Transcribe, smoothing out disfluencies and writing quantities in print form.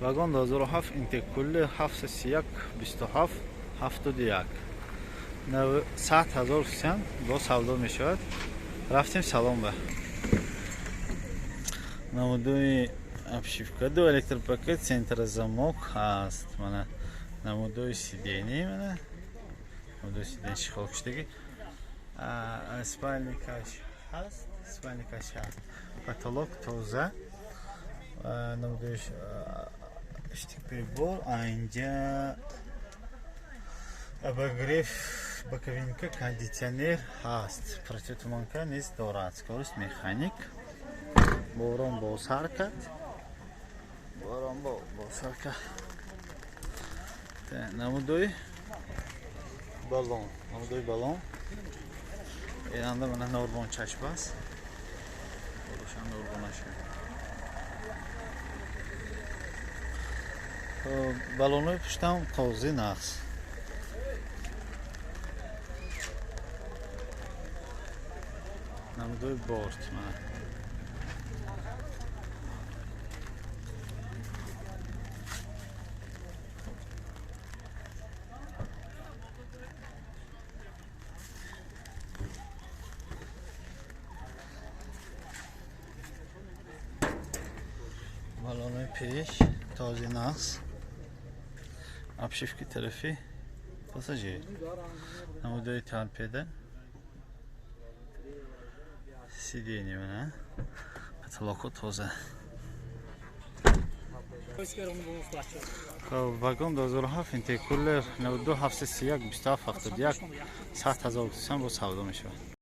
вагон 2007 интеккулли 731 27 71 100,000 сом бо савдо мешавад. рафтем салон ба намудои обшивка. Ду электропакет, центр замок ҳаст. Мана намудои сидени, мана намудои сидени шихолкиштаги. Спальникаш ҳаст. Спальникаш ҳаст. Потолок тоза. Намудои штикприбор, айнҷа обогрев, боковинка, кондиционер ҳаст. Противотуманка низ дорад. Скорост механик. Борон боз ҳаракат. Борон боз ҳаракат. Намудои балон. Намудои балон. Инанда мана норбон чашп аст. Рошан норбонаша. Балонои пуштам този нағз. Намудои борт мана. Балонои пеш този нағз. Обшивки тарафи пассажир. Намудои торпеда. Сиденье мана. Потолоку тоза. Вагон 2007 интеккуллер 92 731 27 71 100,000 сом бо савдо мешавад.